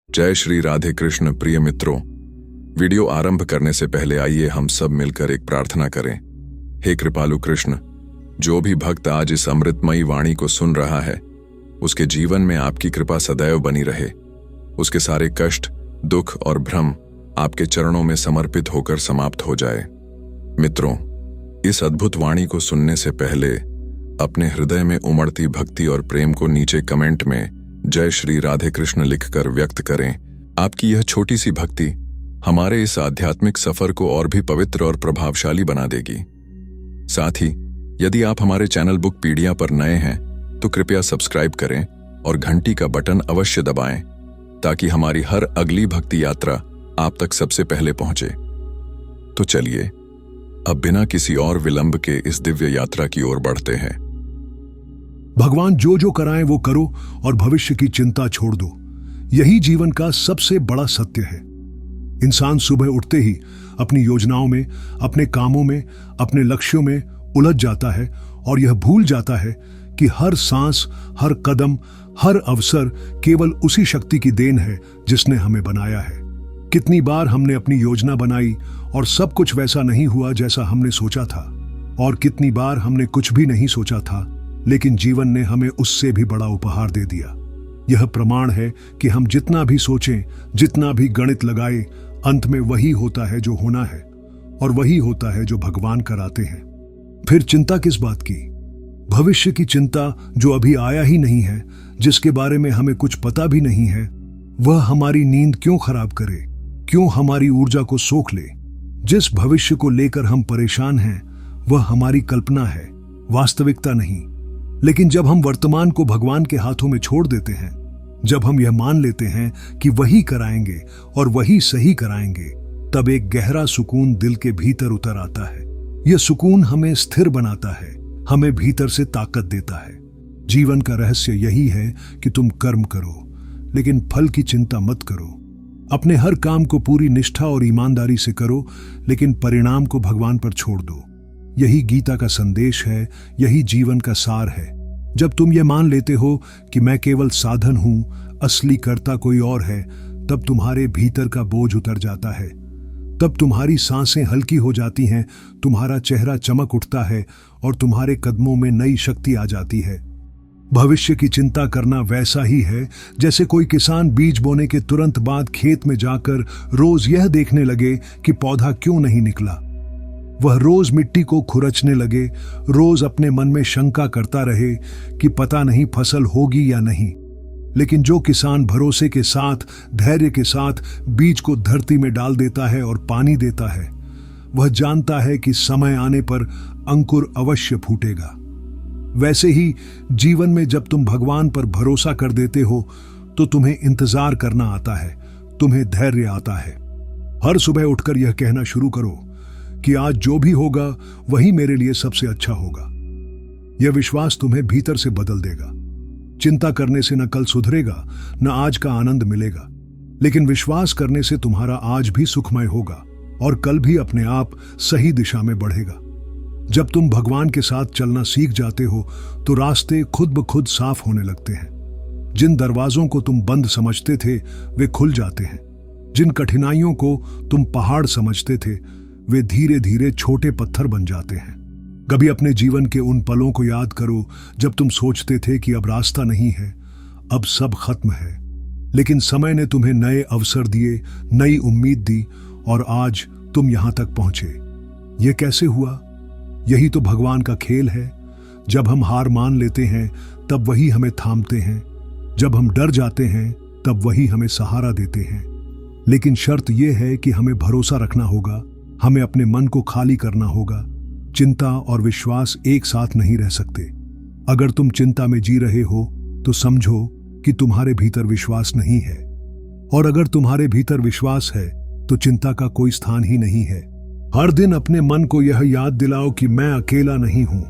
जय श्री राधे कृष्ण। प्रिय मित्रों, वीडियो आरंभ करने से पहले आइए हम सब मिलकर एक प्रार्थना करें। हे कृपालु कृष्ण, जो भी भक्त आज इस अमृतमयी वाणी को सुन रहा है, उसके जीवन में आपकी कृपा सदैव बनी रहे। उसके सारे कष्ट, दुख और भ्रम आपके चरणों में समर्पित होकर समाप्त हो जाए। मित्रों, इस अद्भुत वाणी को सुनने से पहले अपने हृदय में उमड़ती भक्ति और प्रेम को नीचे कमेंट में जय श्री राधे कृष्ण लिखकर व्यक्त करें। आपकी यह छोटी सी भक्ति हमारे इस आध्यात्मिक सफर को और भी पवित्र और प्रभावशाली बना देगी। साथ ही यदि आप हमारे चैनल बुक पीडिया पर नए हैं तो कृपया सब्सक्राइब करें और घंटी का बटन अवश्य दबाएं, ताकि हमारी हर अगली भक्ति यात्रा आप तक सबसे पहले पहुंचे। तो चलिए अब बिना किसी और विलंब के इस दिव्य यात्रा की ओर बढ़ते हैं। भगवान जो जो कराएं वो करो और भविष्य की चिंता छोड़ दो, यही जीवन का सबसे बड़ा सत्य है। इंसान सुबह उठते ही अपनी योजनाओं में, अपने कामों में, अपने लक्ष्यों में उलझ जाता है और यह भूल जाता है कि हर सांस, हर कदम, हर अवसर केवल उसी शक्ति की देन है जिसने हमें बनाया है। कितनी बार हमने अपनी योजना बनाई और सब कुछ वैसा नहीं हुआ जैसा हमने सोचा था, और कितनी बार हमने कुछ भी नहीं सोचा था लेकिन जीवन ने हमें उससे भी बड़ा उपहार दे दिया। यह प्रमाण है कि हम जितना भी सोचें, जितना भी गणित लगाएं, अंत में वही होता है जो होना है, और वही होता है जो भगवान कराते हैं। फिर चिंता किस बात की? भविष्य की चिंता जो अभी आया ही नहीं है, जिसके बारे में हमें कुछ पता भी नहीं है, वह हमारी नींद क्यों खराब करे, क्यों हमारी ऊर्जा को सोख ले? जिस भविष्य को लेकर हम परेशान हैं वह हमारी कल्पना है, वास्तविकता नहीं। लेकिन जब हम वर्तमान को भगवान के हाथों में छोड़ देते हैं, जब हम यह मान लेते हैं कि वही कराएंगे और वही सही कराएंगे, तब एक गहरा सुकून दिल के भीतर उतर आता है। यह सुकून हमें स्थिर बनाता है, हमें भीतर से ताकत देता है। जीवन का रहस्य यही है कि तुम कर्म करो लेकिन फल की चिंता मत करो। अपने हर काम को पूरी निष्ठा और ईमानदारी से करो, लेकिन परिणाम को भगवान पर छोड़ दो। यही गीता का संदेश है, यही जीवन का सार है। जब तुम ये मान लेते हो कि मैं केवल साधन हूं, असली कर्ता कोई और है, तब तुम्हारे भीतर का बोझ उतर जाता है। तब तुम्हारी सांसें हल्की हो जाती हैं, तुम्हारा चेहरा चमक उठता है और तुम्हारे कदमों में नई शक्ति आ जाती है। भविष्य की चिंता करना वैसा ही है जैसे कोई किसान बीज बोने के तुरंत बाद खेत में जाकर रोज यह देखने लगे कि पौधा क्यों नहीं निकला। वह रोज मिट्टी को खुरचने लगे, रोज अपने मन में शंका करता रहे कि पता नहीं फसल होगी या नहीं। लेकिन जो किसान भरोसे के साथ, धैर्य के साथ बीज को धरती में डाल देता है और पानी देता है, वह जानता है कि समय आने पर अंकुर अवश्य फूटेगा। वैसे ही जीवन में जब तुम भगवान पर भरोसा कर देते हो तो तुम्हें इंतजार करना आता है, तुम्हें धैर्य आता है। हर सुबह उठकर यह कहना शुरू करो कि आज जो भी होगा वही मेरे लिए सबसे अच्छा होगा। यह विश्वास तुम्हें भीतर से बदल देगा। चिंता करने से न कल सुधरेगा, न आज का आनंद मिलेगा, लेकिन विश्वास करने से तुम्हारा आज भी सुखमय होगा और कल भी अपने आप सही दिशा में बढ़ेगा। जब तुम भगवान के साथ चलना सीख जाते हो तो रास्ते खुद ब खुद साफ होने लगते हैं। जिन दरवाजों को तुम बंद समझते थे वे खुल जाते हैं। जिन कठिनाइयों को तुम पहाड़ समझते थे वे धीरे धीरे छोटे पत्थर बन जाते हैं। कभी अपने जीवन के उन पलों को याद करो जब तुम सोचते थे कि अब रास्ता नहीं है, अब सब खत्म है, लेकिन समय ने तुम्हें नए अवसर दिए, नई उम्मीद दी और आज तुम यहां तक पहुंचे। यह कैसे हुआ? यही तो भगवान का खेल है। जब हम हार मान लेते हैं तब वही हमें थामते हैं, जब हम डर जाते हैं तब वही हमें सहारा देते हैं। लेकिन शर्त यह है कि हमें भरोसा रखना होगा, हमें अपने मन को खाली करना होगा। चिंता और विश्वास एक साथ नहीं रह सकते। अगर तुम चिंता में जी रहे हो तो समझो कि तुम्हारे भीतर विश्वास नहीं है, और अगर तुम्हारे भीतर विश्वास है तो चिंता का कोई स्थान ही नहीं है। हर दिन अपने मन को यह याद दिलाओ कि मैं अकेला नहीं हूं,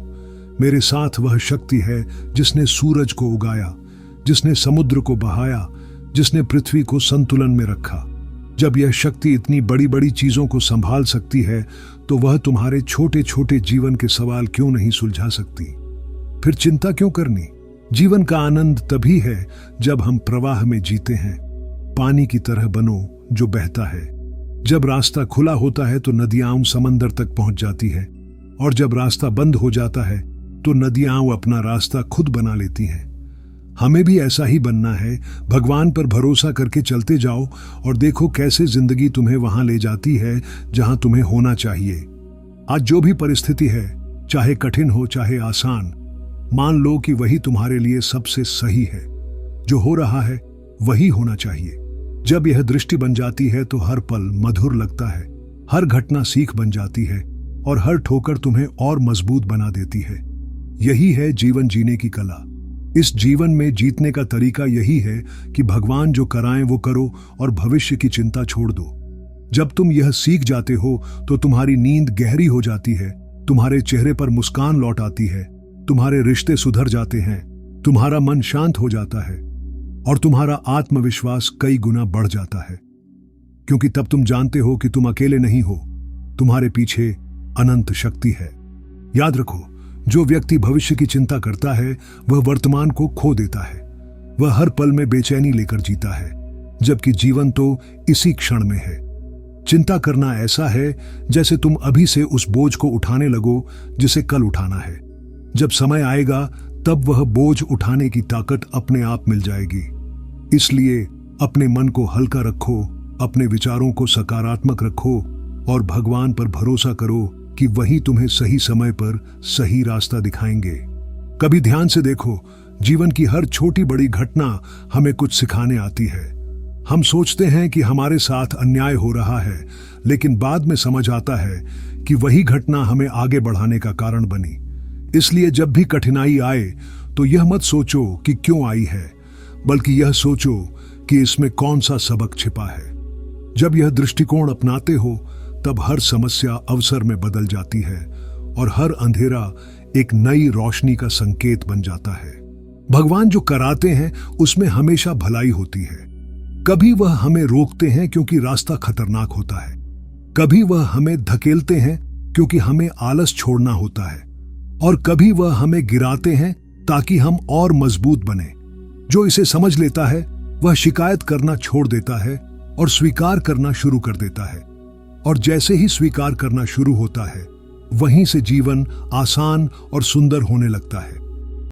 मेरे साथ वह शक्ति है जिसने सूरज को उगाया, जिसने समुद्र को बहाया, जिसने पृथ्वी को संतुलन में रखा। जब यह शक्ति इतनी बड़ी बड़ी चीजों को संभाल सकती है तो वह तुम्हारे छोटे छोटे जीवन के सवाल क्यों नहीं सुलझा सकती? फिर चिंता क्यों करनी? जीवन का आनंद तभी है जब हम प्रवाह में जीते हैं। पानी की तरह बनो जो बहता है। जब रास्ता खुला होता है तो नदियां समंदर तक पहुंच जाती है, और जब रास्ता बंद हो जाता है तो नदियां अपना रास्ता खुद बना लेती हैं। हमें भी ऐसा ही बनना है। भगवान पर भरोसा करके चलते जाओ और देखो कैसे जिंदगी तुम्हें वहां ले जाती है जहां तुम्हें होना चाहिए। आज जो भी परिस्थिति है, चाहे कठिन हो चाहे आसान, मान लो कि वही तुम्हारे लिए सबसे सही है। जो हो रहा है वही होना चाहिए। जब यह दृष्टि बन जाती है तो हर पल मधुर लगता है, हर घटना सीख बन जाती है और हर ठोकर तुम्हें और मजबूत बना देती है। यही है जीवन जीने की कला। इस जीवन में जीतने का तरीका यही है कि भगवान जो कराएं वो करो और भविष्य की चिंता छोड़ दो। जब तुम यह सीख जाते हो तो तुम्हारी नींद गहरी हो जाती है, तुम्हारे चेहरे पर मुस्कान लौट आती है, तुम्हारे रिश्ते सुधर जाते हैं, तुम्हारा मन शांत हो जाता है और तुम्हारा आत्मविश्वास कई गुना बढ़ जाता है। क्योंकि तब तुम जानते हो कि तुम अकेले नहीं हो, तुम्हारे पीछे अनंत शक्ति है। याद रखो, जो व्यक्ति भविष्य की चिंता करता है वह वर्तमान को खो देता है। वह हर पल में बेचैनी लेकर जीता है, जबकि जीवन तो इसी क्षण में है। चिंता करना ऐसा है जैसे तुम अभी से उस बोझ को उठाने लगो जिसे कल उठाना है। जब समय आएगा तब वह बोझ उठाने की ताकत अपने आप मिल जाएगी। इसलिए अपने मन को हल्का रखो, अपने विचारों को सकारात्मक रखो और भगवान पर भरोसा करो कि वही तुम्हें सही समय पर सही रास्ता दिखाएंगे। कभी ध्यान से देखो, जीवन की हर छोटी बड़ी घटना हमें कुछ सिखाने आती है। हम सोचते हैं कि हमारे साथ अन्याय हो रहा है, लेकिन बाद में समझ आता है कि वही घटना हमें आगे बढ़ाने का कारण बनी। इसलिए जब भी कठिनाई आए तो यह मत सोचो कि क्यों आई है, बल्कि यह सोचो कि इसमें कौन सा सबक छिपा है। जब यह दृष्टिकोण अपनाते हो तब हर समस्या अवसर में बदल जाती है और हर अंधेरा एक नई रोशनी का संकेत बन जाता है। भगवान जो कराते हैं उसमें हमेशा भलाई होती है। कभी वह हमें रोकते हैं क्योंकि रास्ता खतरनाक होता है, कभी वह हमें धकेलते हैं क्योंकि हमें आलस छोड़ना होता है, और कभी वह हमें गिराते हैं ताकि हम और मजबूत बने। जो इसे समझ लेता है वह शिकायत करना छोड़ देता है और स्वीकार करना शुरू कर देता है। और जैसे ही स्वीकार करना शुरू होता है, वहीं से जीवन आसान और सुंदर होने लगता है।